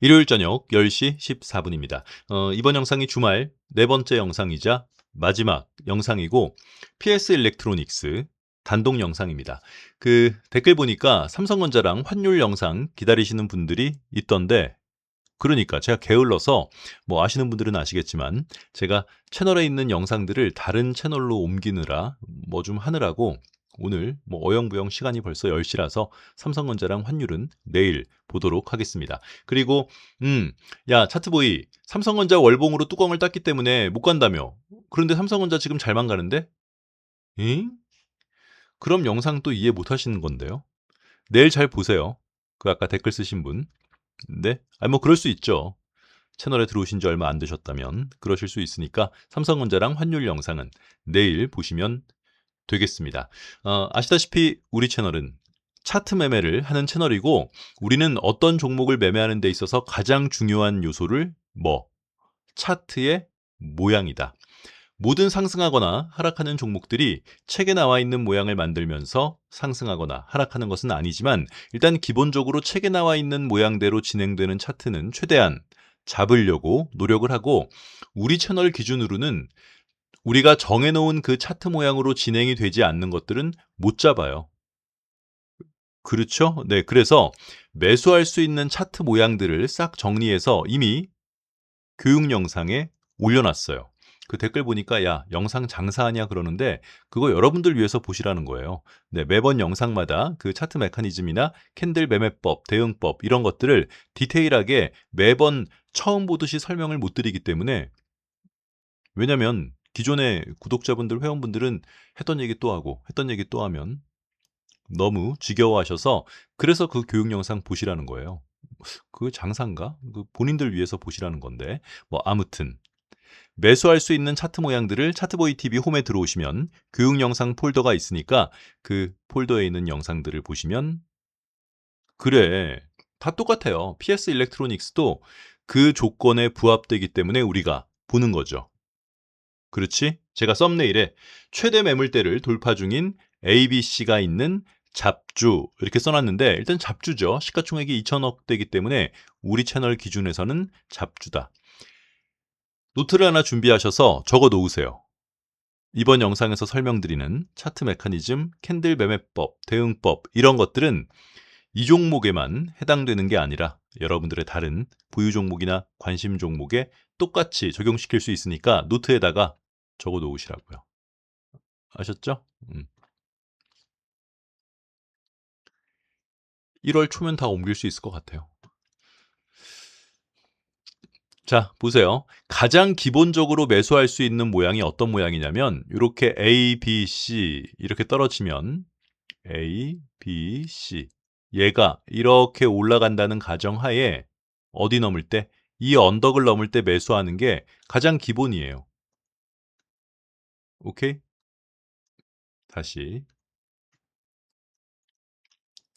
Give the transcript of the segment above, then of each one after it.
일요일 저녁 10시 14분입니다. 이번 영상이 주말 네 번째 영상이자 마지막 영상이고 PS 일렉트로닉스 단독 영상입니다. 그 댓글 보니까 삼성전자랑 환율 영상 기다리시는 분들이 있던데 그러니까 제가 게을러서 뭐 아시는 분들은 아시겠지만 제가 채널에 있는 영상들을 다른 채널로 옮기느라 뭐 좀 하느라고 오늘 뭐 어영부영 시간이 벌써 10시라서 삼성전자랑 환율은 내일 보도록 하겠습니다. 그리고 야 차트보이 삼성전자 월봉으로 뚜껑을 땄기 때문에 못 간다며. 그런데 삼성전자 지금 잘만 가는데? 응? 그럼 영상 또 이해 못 하시는 건데요. 내일 잘 보세요. 그 아까 댓글 쓰신 분. 네? 아니 뭐 그럴 수 있죠. 채널에 들어오신 지 얼마 안 되셨다면 그러실 수 있으니까 삼성전자랑 환율 영상은 내일 보시면 되겠습니다. 아시다시피 우리 채널은 차트 매매를 하는 채널이고 우리는 어떤 종목을 매매하는 데 있어서 가장 중요한 요소를 차트의 모양이다. 모든 상승하거나 하락하는 종목들이 책에 나와 있는 모양을 만들면서 상승하거나 하락하는 것은 아니지만 일단 기본적으로 책에 나와 있는 모양대로 진행되는 차트는 최대한 잡으려고 노력을 하고 우리 채널 기준으로는 우리가 정해놓은 그 차트 모양으로 진행이 되지 않는 것들은 못 잡아요. 그렇죠? 네, 그래서 매수할 수 있는 차트 모양들을 싹 정리해서 이미 교육 영상에 올려놨어요. 그 댓글 보니까 야 영상 장사하냐 그러는데 그거 여러분들 위해서 보시라는 거예요. 네, 매번 영상마다 그 차트 메커니즘이나 캔들 매매법, 대응법 이런 것들을 디테일하게 매번 처음 보듯이 설명을 못 드리기 때문에 왜냐면 기존의 구독자분들, 회원분들은 했던 얘기 또 하고 했던 얘기 또 하면 너무 지겨워하셔서 그래서 그 교육 영상 보시라는 거예요. 그 장사인가? 그 본인들 위해서 보시라는 건데 뭐 아무튼 매수할 수 있는 차트 모양들을 차트보이 TV 홈에 들어오시면 교육 영상 폴더가 있으니까 그 폴더에 있는 영상들을 보시면 그래 다 똑같아요. PS 일렉트로닉스도 그 조건에 부합되기 때문에 우리가 보는 거죠. 그렇지? 제가 썸네일에 최대 매물대를 돌파 중인 ABC가 있는 잡주 이렇게 써놨는데 일단 잡주죠. 시가총액이 2천억대이기 때문에 우리 채널 기준에서는 잡주다. 노트를 하나 준비하셔서 적어 놓으세요. 이번 영상에서 설명드리는 차트 메커니즘, 캔들 매매법, 대응법 이런 것들은 이 종목에만 해당되는 게 아니라 여러분들의 다른 보유 종목이나 관심 종목에 똑같이 적용시킬 수 있으니까 노트에다가 적어 놓으시라고요. 아셨죠? 1월 초면 다 옮길 수 있을 것 같아요. 자, 보세요. 가장 기본적으로 매수할 수 있는 모양이 어떤 모양이냐면 이렇게 A, B, C 이렇게 떨어지면 A, B, C 얘가 이렇게 올라간다는 가정하에 어디 넘을 때? 이 언덕을 넘을 때 매수하는 게 가장 기본이에요. 오케이? 다시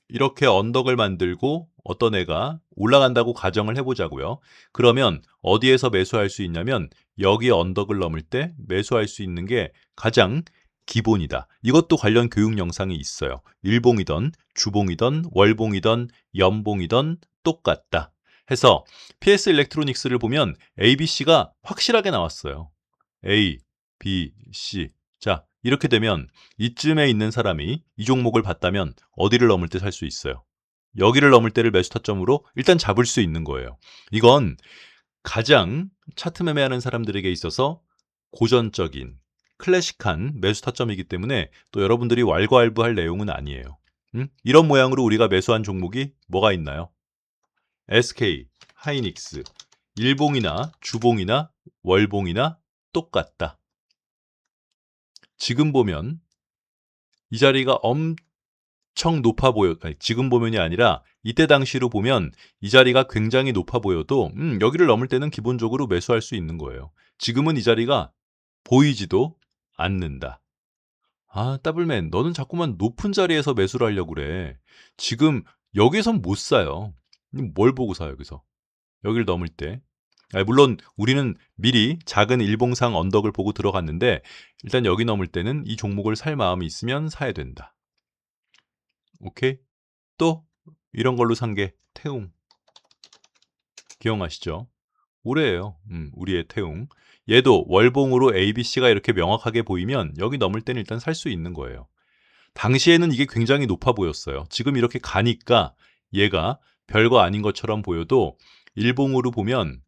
이렇게 언덕을 만들고 어떤 애가 올라간다고 가정을 해보자고요. 그러면 어디에서 매수할 수 있냐면 여기 언덕을 넘을 때 매수할 수 있는 게 가장 기본이다. 이것도 관련 교육 영상이 있어요. 일봉이던 주봉이던 월봉이던 연봉이던 똑같다. 해서 PS 일렉트로닉스를 보면 ABC가 확실하게 나왔어요. A, B, C. 자, 이렇게 되면 이쯤에 있는 사람이 이 종목을 봤다면 어디를 넘을 때 살 수 있어요? 여기를 넘을 때를 매수 타점으로 일단 잡을 수 있는 거예요. 이건 가장 차트 매매하는 사람들에게 있어서 고전적인 클래식한 매수 타점이기 때문에 또 여러분들이 왈가왈부할 내용은 아니에요. 이런 모양으로 우리가 매수한 종목이 뭐가 있나요? SK, 하이닉스, 일봉이나 주봉이나 월봉이나 똑같다. 지금 보면 이 자리가 엄청 높아 보여. 아니, 지금 보면이 아니라 이때 당시로 보면 이 자리가 굉장히 높아 보여도 여기를 넘을 때는 기본적으로 매수할 수 있는 거예요. 지금은 이 자리가 보이지도 않는다. 아, 더블맨, 너는 자꾸만 높은 자리에서 매수를 하려고 그래. 지금 여기선 못 사요. 뭘 보고 사요, 여기서? 여기를 넘을 때. 물론 우리는 미리 작은 일봉상 언덕을 보고 들어갔는데 일단 여기 넘을 때는 이 종목을 살 마음이 있으면 사야 된다. 오케이? 또 이런 걸로 산 게 태움. 기억나시죠? 우레예요. 우리의 태웅. 얘도 월봉으로 ABC가 이렇게 명확하게 보이면 여기 넘을 때는 일단 살 수 있는 거예요. 당시에는 이게 굉장히 높아 보였어요. 지금 이렇게 가니까 얘가 별거 아닌 것처럼 보여도 일봉으로 보면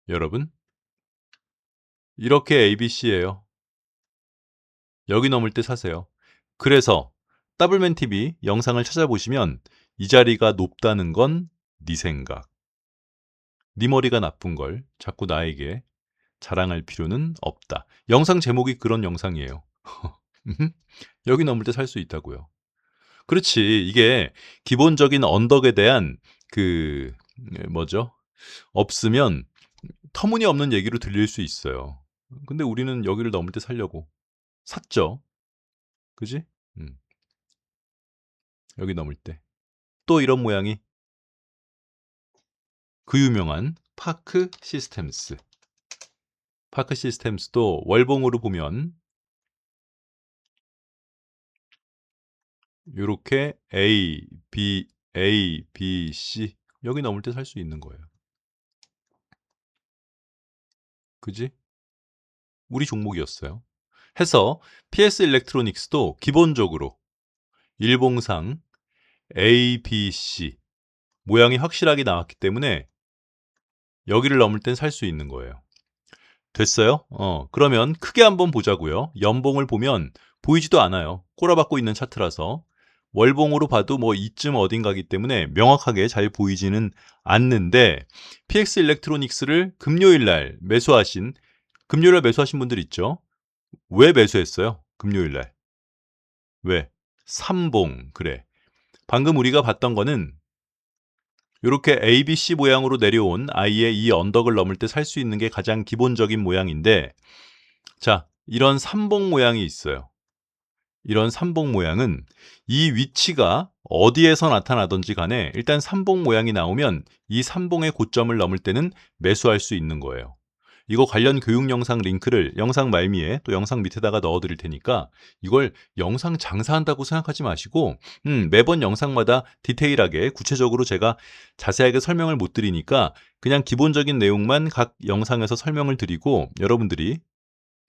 여러분 이렇게 ABC예요. 여기 넘을 때 사세요. 그래서 더블맨 TV 영상을 찾아보시면 이 자리가 높다는 건 네 생각. 네 머리가 나쁜 걸 자꾸 나에게 자랑할 필요는 없다. 영상 제목이 그런 영상이에요. 여기 넘을 때 살 수 있다고요. 그렇지. 이게 기본적인 언덕에 대한 그 뭐죠? 없으면 터무니없는 얘기로 들릴 수 있어요. 근데 우리는 여기를 넘을 때 살려고 샀죠. 그지? 음, 여기 넘을 때. 또 이런 모양이 그 유명한 파크 시스템스. 파크 시스템스도 월봉으로 보면 요렇게 A, B, C 여기 넘을 때 살 수 있는 거예요. 그지? 우리 종목이었어요. 해서 PS 일렉트로닉스도 기본적으로 일봉상 A, B, C 모양이 확실하게 나왔기 때문에 여기를 넘을 땐 살 수 있는 거예요. 됐어요? 그러면 크게 한번 보자고요. 연봉을 보면 보이지도 않아요. 꼬라박고 있는 차트라서. 월봉으로 봐도 뭐 이쯤 어딘가기 때문에 명확하게 잘 보이지는 않는데 PX 일렉트로닉스를 금요일 날 매수하신 금요일 날 매수하신 분들 있죠? 왜 매수했어요? 금요일 날. 왜? 삼봉. 그래. 방금 우리가 봤던 거는 이렇게 ABC 모양으로 내려온 아이의 이 언덕을 넘을 때 살 수 있는 게 가장 기본적인 모양인데 자, 이런 삼봉 모양이 있어요. 이런 삼봉 모양은 이 위치가 어디에서 나타나든지 간에 일단 삼봉 모양이 나오면 이 삼봉의 고점을 넘을 때는 매수할 수 있는 거예요. 이거 관련 교육 영상 링크를 영상 말미에 또 영상 밑에다가 넣어 드릴 테니까 이걸 영상 장사한다고 생각하지 마시고 매번 영상마다 디테일하게 구체적으로 제가 자세하게 설명을 못 드리니까 그냥 기본적인 내용만 각 영상에서 설명을 드리고 여러분들이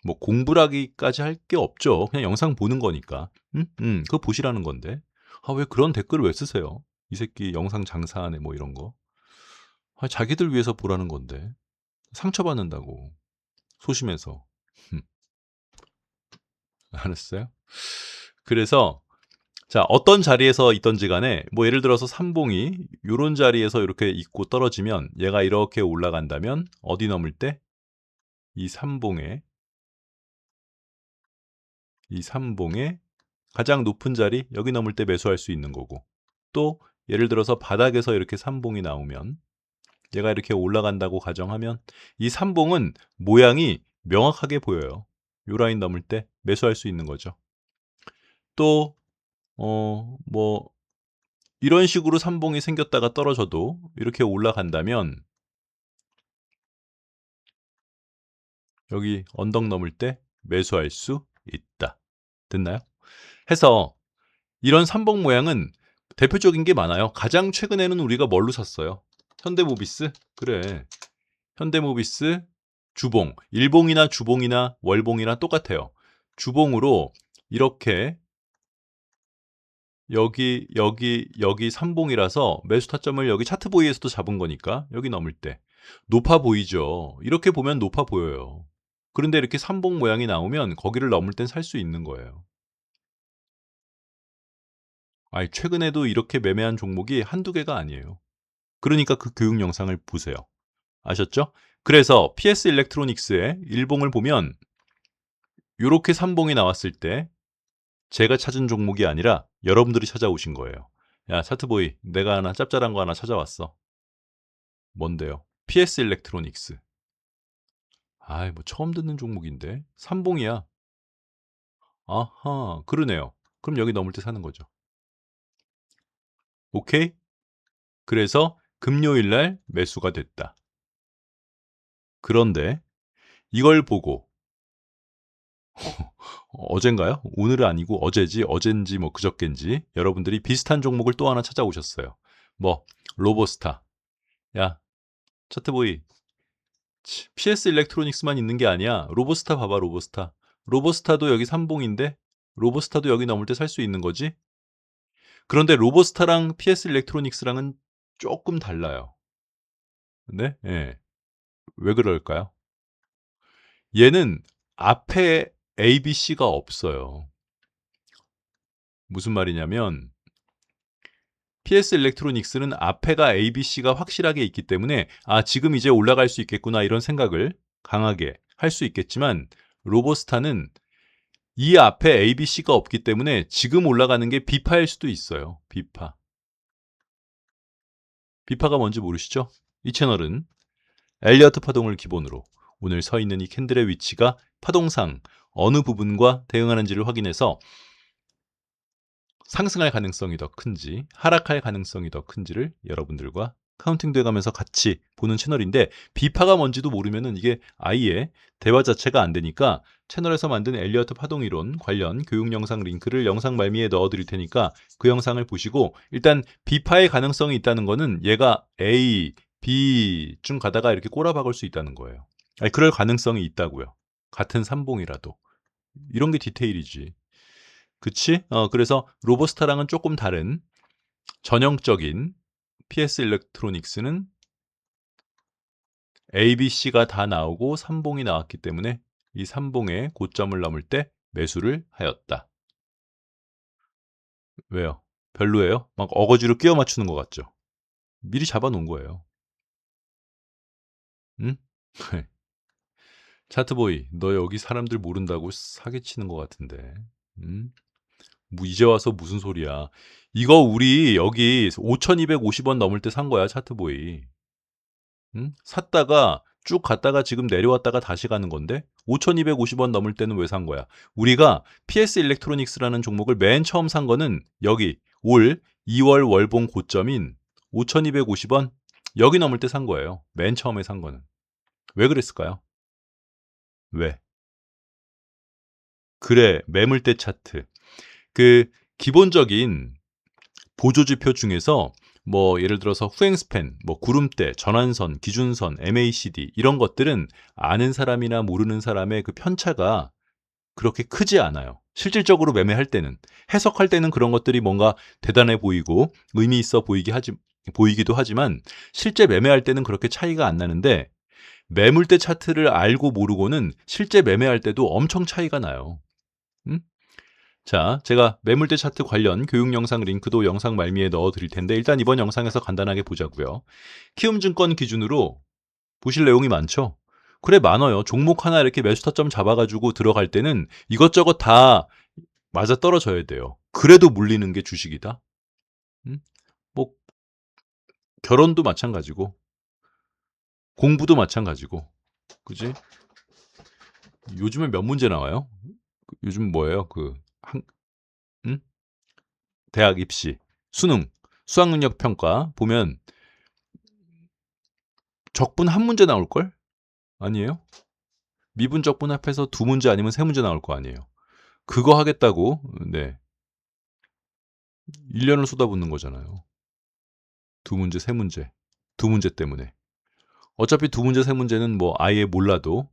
뭐 공부를 하기까지 할 게 없죠. 그냥 영상 보는 거니까. 그거 보시라는 건데. 아, 왜 그런 댓글을 왜 쓰세요? 이 새끼 영상 장사하네 뭐 이런 거. 아, 자기들 위해서 보라는 건데. 상처받는다고. 소심해서. 알았어요? 그래서 자, 어떤 자리에서 있던지 간에 뭐 예를 들어서 삼봉이 요런 자리에서 이렇게 있고 떨어지면 얘가 이렇게 올라간다면 어디 넘을 때? 이 삼봉에 이 삼봉의 가장 높은 자리 여기 넘을 때 매수할 수 있는 거고 또 예를 들어서 바닥에서 이렇게 삼봉이 나오면 얘가 이렇게 올라간다고 가정하면 이 삼봉은 모양이 명확하게 보여요. 요 라인 넘을 때 매수할 수 있는 거죠. 또 뭐 이런 식으로 삼봉이 생겼다가 떨어져도 이렇게 올라간다면 여기 언덕 넘을 때 매수할 수 있다. 됐나요? 해서 이런 삼봉 모양은 대표적인 게 많아요. 가장 최근에는 우리가 뭘로 샀어요? 현대모비스? 그래. 현대모비스 주봉. 일봉이나 주봉이나 월봉이나 똑같아요. 주봉으로 이렇게 여기 삼봉이라서 매수 타점을 여기 차트 보이에서도 잡은 거니까 여기 넘을 때 높아 보이죠. 이렇게 보면 높아 보여요. 그런데 이렇게 삼봉 모양이 나오면 거기를 넘을 땐 살 수 있는 거예요. 아이, 최근에도 이렇게 매매한 종목이 한두 개가 아니에요. 그러니까 그 교육 영상을 보세요. 아셨죠? 그래서 PS 일렉트로닉스의 일봉을 보면 요렇게 삼봉이 나왔을 때 제가 찾은 종목이 아니라 여러분들이 찾아오신 거예요. 야, 차트보이, 내가 하나 짭짤한 거 하나 찾아왔어. 뭔데요? PS 일렉트로닉스. 아이, 뭐 처음 듣는 종목인데. 삼봉이야. 아하, 그러네요. 그럼 여기 넘을 때 사는 거죠. 오케이? 그래서 금요일 날 매수가 됐다. 그런데 이걸 보고 어젠가요? 오늘은 아니고 어제지, 어젠지 뭐 그저껜지 여러분들이 비슷한 종목을 또 하나 찾아오셨어요. 뭐 로보스타. 야, 차트보이. PS 일렉트로닉스만 있는 게 아니야. 로보스타 봐봐, 로보스타. 로보스타도 여기 삼봉인데 로보스타도 여기 넘을 때 살 수 있는 거지? 그런데 로보스타랑 PS 일렉트로닉스랑은 조금 달라요. 네? 예. 왜 그럴까요? 얘는 앞에 A, B, C가 없어요. 무슨 말이냐면 PS 일렉트로닉스는 앞에가 A, B, C가 확실하게 있기 때문에 아, 지금 이제 올라갈 수 있겠구나 이런 생각을 강하게 할 수 있겠지만 로보스타는 이 앞에 A, B, C가 없기 때문에 지금 올라가는 게 비파일 수도 있어요. 비파. 비파가 뭔지 모르시죠? 이 채널은 엘리어트 파동을 기본으로 오늘 서 있는 이 캔들의 위치가 파동상 어느 부분과 대응하는지를 확인해서 상승할 가능성이 더 큰지 하락할 가능성이 더 큰지를 여러분들과 카운팅돼 가면서 같이 보는 채널인데 비파가 뭔지도 모르면은 이게 아예 대화 자체가 안 되니까 채널에서 만든 엘리어트 파동이론 관련 교육 영상 링크를 영상 말미에 넣어 드릴 테니까 그 영상을 보시고 일단 비파의 가능성이 있다는 거는 얘가 A, B 중 가다가 이렇게 꼬라박을 수 있다는 거예요. 아니, 그럴 가능성이 있다고요. 같은 삼봉이라도. 이런 게 디테일이지. 그치? 그래서 로보스타랑은 조금 다른 전형적인 PS 일렉트로닉스는 A, B, C가 다 나오고 3봉이 나왔기 때문에 이 3봉의 고점을 넘을 때 매수를 하였다. 왜요? 별로예요? 막 어거지로 끼워 맞추는 것 같죠? 미리 잡아놓은 거예요. 응? 차트보이, 너 여기 사람들 모른다고 사기치는 것 같은데. 응? 뭐 이제 와서 무슨 소리야. 이거 우리 여기 5,250원 넘을 때 산 거야, 차트보이. 응? 샀다가 쭉 갔다가 지금 내려왔다가 다시 가는 건데 5,250원 넘을 때는 왜 산 거야? 우리가 PS 일렉트로닉스라는 종목을 맨 처음 산 거는 여기 올 2월 월봉 고점인 5,250원 여기 넘을 때 산 거예요. 맨 처음에 산 거는. 왜 그랬을까요? 왜? 그래, 매물대 차트. 그 기본적인 보조지표 중에서 뭐 예를 들어서 후행스팬, 뭐 구름대, 전환선, 기준선, MACD 이런 것들은 아는 사람이나 모르는 사람의 그 편차가 그렇게 크지 않아요. 실질적으로 매매할 때는 해석할 때는 그런 것들이 뭔가 대단해 보이고 의미 있어 보이기도 하지만 실제 매매할 때는 그렇게 차이가 안 나는데 매물대 차트를 알고 모르고는 실제 매매할 때도 엄청 차이가 나요. 음? 자, 제가 매물대 차트 관련 교육 영상 링크도 영상 말미에 넣어 드릴 텐데 일단 이번 영상에서 간단하게 보자고요. 키움증권 기준으로 보실 내용이 많죠? 그래, 많아요. 종목 하나 이렇게 매수 타점 잡아가지고 들어갈 때는 이것저것 다 맞아 떨어져야 돼요. 그래도 물리는 게 주식이다. 음? 뭐 결혼도 마찬가지고 공부도 마찬가지고 그지? 요즘에 몇 문제 나와요? 요즘 뭐예요? 음? 대학 입시, 수능, 수학능력 평가 보면 적분 한 문제 나올걸? 아니에요? 미분 적분 합해서 두 문제 아니면 세 문제 나올 거 아니에요. 그거 하겠다고 네 1년을 쏟아붓는 거잖아요. 두 문제, 세 문제. 두 문제 때문에. 어차피 두 문제, 세 문제는 뭐 아예 몰라도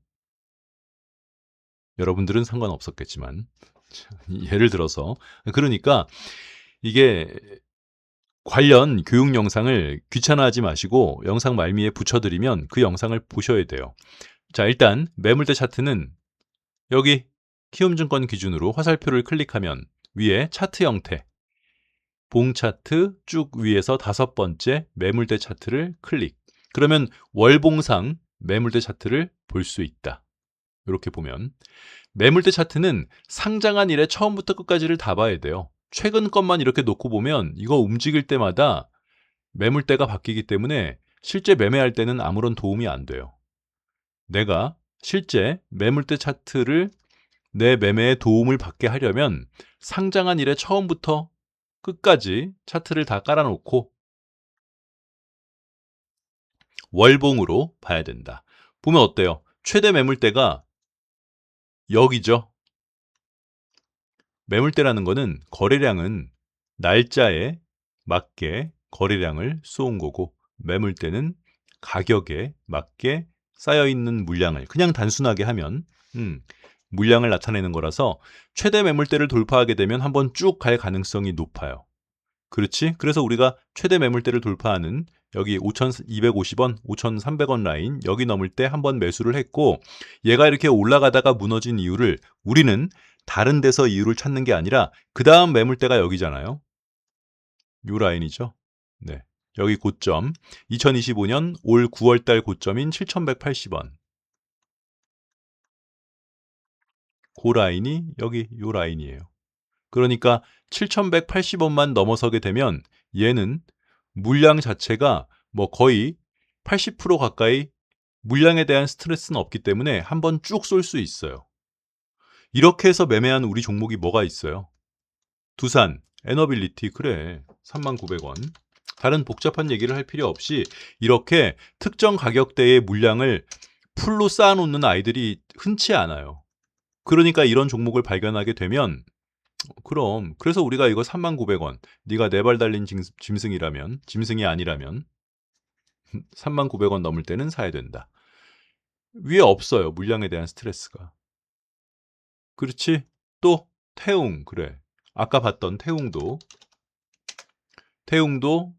여러분들은 상관없었겠지만 예를 들어서 그러니까 이게 관련 교육 영상을 귀찮아하지 마시고 영상 말미에 붙여드리면 그 영상을 보셔야 돼요. 자, 일단 매물대 차트는 여기 키움증권 기준으로 화살표를 클릭하면 위에 차트 형태 봉 차트 쭉 위에서 다섯 번째 매물대 차트를 클릭. 그러면 월봉상 매물대 차트를 볼 수 있다. 이렇게 보면 매물대 차트는 상장한 이래 처음부터 끝까지를 다 봐야 돼요. 최근 것만 이렇게 놓고 보면 이거 움직일 때마다 매물대가 바뀌기 때문에 실제 매매할 때는 아무런 도움이 안 돼요. 내가 실제 매물대 차트를 내 매매에 도움을 받게 하려면 상장한 이래 처음부터 끝까지 차트를 다 깔아놓고 월봉으로 봐야 된다. 보면 어때요? 최대 매물대가 여기죠. 매물대라는 거는 거래량은 날짜에 맞게 거래량을 쏘은 거고, 매물대는 가격에 맞게 쌓여있는 물량을 그냥 단순하게 하면 물량을 나타내는 거라서 최대 매물대를 돌파하게 되면 한번 쭉 갈 가능성이 높아요. 그렇지? 그래서 우리가 최대 매물대를 돌파하는 여기 5,250원, 5,300원 라인 여기 넘을 때 한번 매수를 했고, 얘가 이렇게 올라가다가 무너진 이유를 우리는 다른 데서 이유를 찾는 게 아니라 그 다음 매물대가 여기잖아요. 요 라인이죠. 네. 여기 고점 2025년 올 9월 달 고점인 7,180원. 그 라인이 여기 요 라인이에요. 그러니까 7,180원만 넘어서게 되면 얘는 물량 자체가 뭐 거의 80% 가까이 물량에 대한 스트레스는 없기 때문에 한번 쭉 쏠 수 있어요. 이렇게 해서 매매한 우리 종목이 뭐가 있어요? 두산, 에너빌리티, 그래. 39,000원. 다른 복잡한 얘기를 할 필요 없이 이렇게 특정 가격대의 물량을 풀로 쌓아놓는 아이들이 흔치 않아요. 그러니까 이런 종목을 발견하게 되면, 그럼 그래서 우리가 이거 39,000원, 네가 네 발 달린 짐승이라면, 짐승이 아니라면 39,000원 넘을 때는 사야 된다. 위에 없어요, 물량에 대한 스트레스가. 그렇지? 또 태웅, 그래. 아까 봤던 태웅도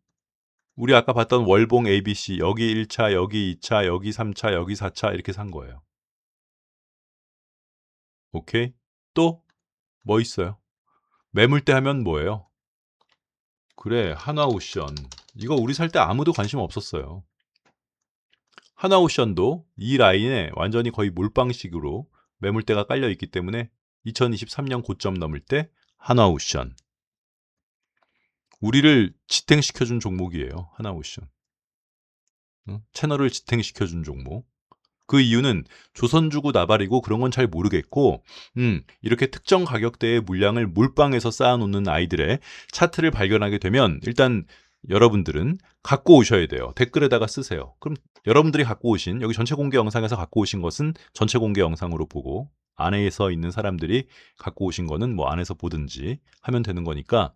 우리 아까 봤던 월봉 ABC, 여기 1차, 여기 2차, 여기 3차, 여기 4차 이렇게 산 거예요. 오케이? 또 뭐 있어요? 매물대 하면 뭐예요? 그래, 한화오션. 이거 우리 살 때 아무도 관심 없었어요. 한화오션도 이 라인에 완전히 거의 몰빵식으로 매물대가 깔려 있기 때문에 2023년 고점 넘을 때 한화오션. 우리를 지탱시켜준 종목이에요, 한화오션. 채널을 지탱시켜준 종목. 그 이유는 조선주고 나발이고 그런 건 잘 모르겠고, 이렇게 특정 가격대의 물량을 몰빵해서 쌓아놓는 아이들의 차트를 발견하게 되면 일단 여러분들은 갖고 오셔야 돼요. 댓글에다가 쓰세요. 그럼 여러분들이 갖고 오신, 여기 전체 공개 영상에서 갖고 오신 것은 전체 공개 영상으로 보고, 안에서 있는 사람들이 갖고 오신 거는 뭐 안에서 보든지 하면 되는 거니까,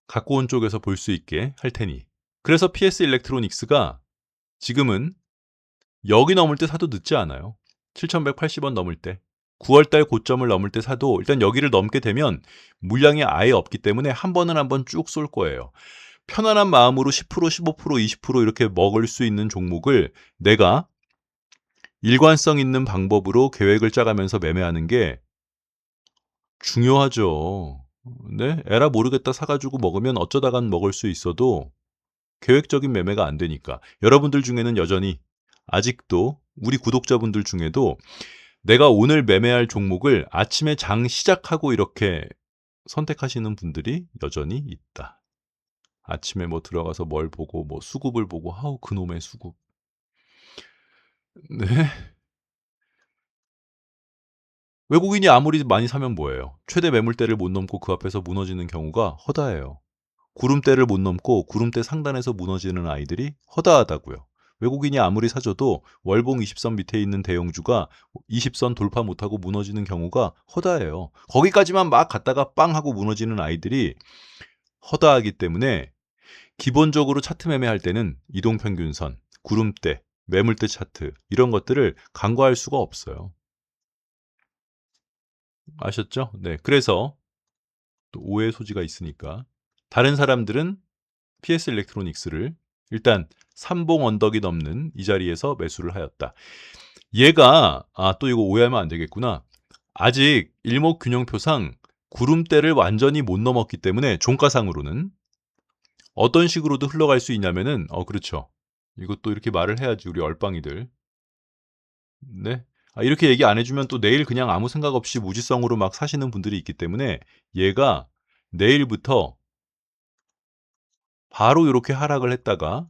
갖고 온 쪽에서 볼 수 있게 할 테니. 그래서 PS 일렉트로닉스가 지금은 여기 넘을 때 사도 늦지 않아요. 7,180원 넘을 때. 9월달 고점을 넘을 때 사도 일단 여기를 넘게 되면 물량이 아예 없기 때문에 한 번은 한번 쭉 쏠 거예요. 편안한 마음으로 10%, 15%, 20% 이렇게 먹을 수 있는 종목을 내가 일관성 있는 방법으로 계획을 짜가면서 매매하는 게 중요하죠. 네? 에라 모르겠다 사가지고 먹으면 어쩌다간 먹을 수 있어도 계획적인 매매가 안 되니까. 여러분들 중에는 여전히 아직도 우리 구독자분들 중에도 내가 오늘 매매할 종목을 아침에 장 시작하고 이렇게 선택하시는 분들이 여전히 있다. 아침에 뭐 들어가서 뭘 보고 뭐 수급을 보고, 아우 그놈의 수급. 네. 외국인이 아무리 많이 사면 뭐예요? 최대 매물대를 못 넘고 그 앞에서 무너지는 경우가 허다해요. 구름대를 못 넘고 구름대 상단에서 무너지는 아이들이 허다하다고요. 외국인이 아무리 사줘도 월봉 20선 밑에 있는 대형주가 20선 돌파 못하고 무너지는 경우가 허다해요. 거기까지만 막 갔다가 빵 하고 무너지는 아이들이 허다하기 때문에 기본적으로 차트 매매할 때는 이동평균선, 구름대, 매물대 차트 이런 것들을 간과할 수가 없어요. 아셨죠? 네. 그래서 또 오해 소지가 있으니까 다른 사람들은 PS 일렉트로닉스를 일단 삼봉 언덕이 넘는 이 자리에서 매수를 하였다. 얘가 또 이거 오해하면 안 되겠구나. 아직 일목균형표상 구름대를 완전히 못 넘었기 때문에 종가상으로는 어떤 식으로도 흘러갈 수 있냐면은 그렇죠. 이것도 이렇게 말을 해야지 우리 얼빵이들. 네. 이렇게 얘기 안 해주면 또 내일 그냥 아무 생각 없이 무지성으로 막 사시는 분들이 있기 때문에 얘가 내일부터 바로 이렇게 하락을 했다가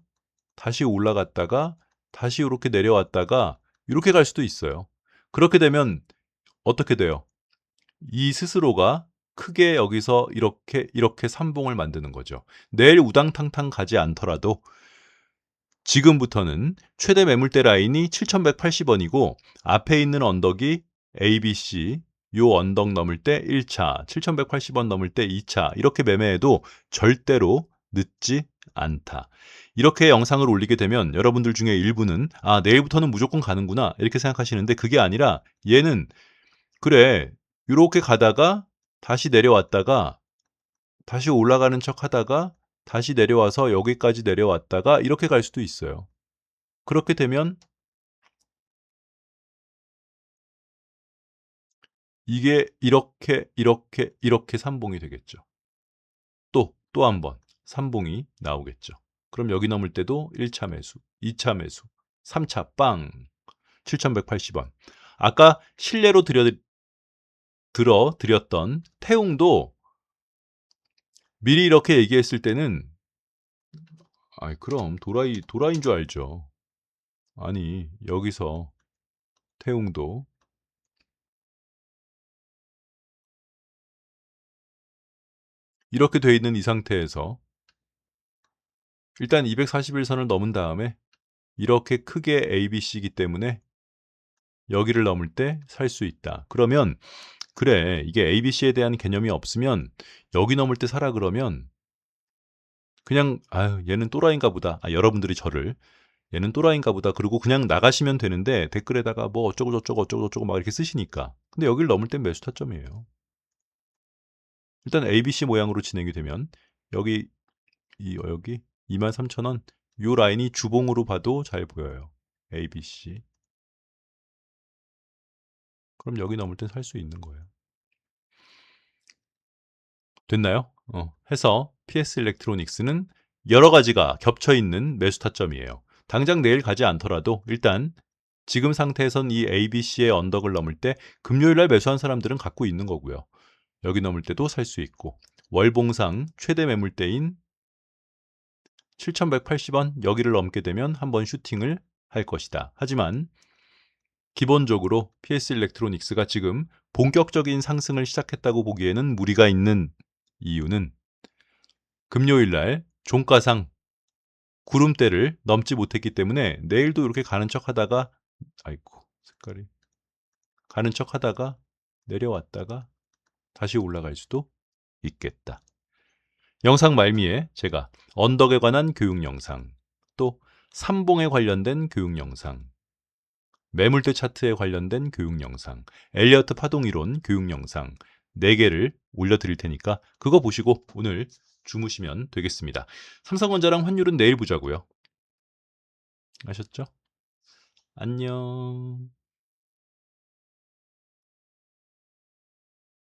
다시 올라갔다가 다시 이렇게 내려왔다가 이렇게 갈 수도 있어요. 그렇게 되면 어떻게 돼요? 이 스스로가 크게 여기서 이렇게 삼봉을 만드는 거죠. 내일 우당탕탕 가지 않더라도 지금부터는 최대 매물대 라인이 7,180원이고 앞에 있는 언덕이 ABC 요 언덕 넘을 때 1차, 7,180원 넘을 때 2차 이렇게 매매해도 절대로 늦지 않다. 이렇게 영상을 올리게 되면 여러분들 중에 일부는 내일부터는 무조건 가는구나 이렇게 생각하시는데 그게 아니라 얘는 그래 요렇게 가다가 다시 내려왔다가 다시 올라가는 척하다가 다시 내려와서 여기까지 내려왔다가 이렇게 갈 수도 있어요. 그렇게 되면 이게 이렇게 삼봉이 되겠죠. 또 한 번 삼봉이 나오겠죠. 그럼 여기 넘을 때도 1차 매수, 2차 매수, 3차 빵 7,180원. 아까 실례로 드렸던 태웅도 미리 이렇게 얘기했을 때는 그럼 도라이인 줄 알죠. 아니 여기서 태웅도 이렇게 돼 있는 이 상태에서 일단 241선을 넘은 다음에 이렇게 크게 ABC이기 때문에 여기를 넘을 때 살 수 있다. 그러면 그래 이게 ABC에 대한 개념이 없으면 여기 넘을 때 사라 그러면 그냥 얘는 또라이인가 보다. 여러분들이 저를 얘는 또라이인가 보다. 그리고 그냥 나가시면 되는데 댓글에다가 뭐 어쩌고 저쩌고 막 이렇게 쓰시니까. 근데 여기를 넘을 땐 매수 타점이에요. 일단 ABC 모양으로 진행이 되면 여기 여기 23,000원 요 라인이 주봉으로 봐도 잘 보여요. ABC. 그럼 여기 넘을 땐 살 수 있는 거예요. 됐나요? 해서 PS 일렉트로닉스는 여러 가지가 겹쳐 있는 매수 타점이에요. 당장 내일 가지 않더라도 일단 지금 상태에선 이 ABC의 언덕을 넘을 때 금요일 날 매수한 사람들은 갖고 있는 거고요. 여기 넘을 때도 살 수 있고 월봉상 최대 매물대인 7,180원 여기를 넘게 되면 한번 슈팅을 할 것이다. 하지만 기본적으로 PS 일렉트로닉스가 지금 본격적인 상승을 시작했다고 보기에는 무리가 있는 이유는 금요일 날 종가상 구름대를 넘지 못했기 때문에 내일도 이렇게 가는 척 하다가 아이고 색깔이 가는 척 하다가 내려왔다가 다시 올라갈 수도 있겠다. 영상 말미에 제가 언덕에 관한 교육 영상, 또 삼봉에 관련된 교육 영상, 매물대 차트에 관련된 교육 영상, 엘리어트 파동 이론 교육 영상 4개를 올려드릴 테니까 그거 보시고 오늘 주무시면 되겠습니다. 삼성전자랑 환율은 내일 보자고요. 아셨죠? 안녕.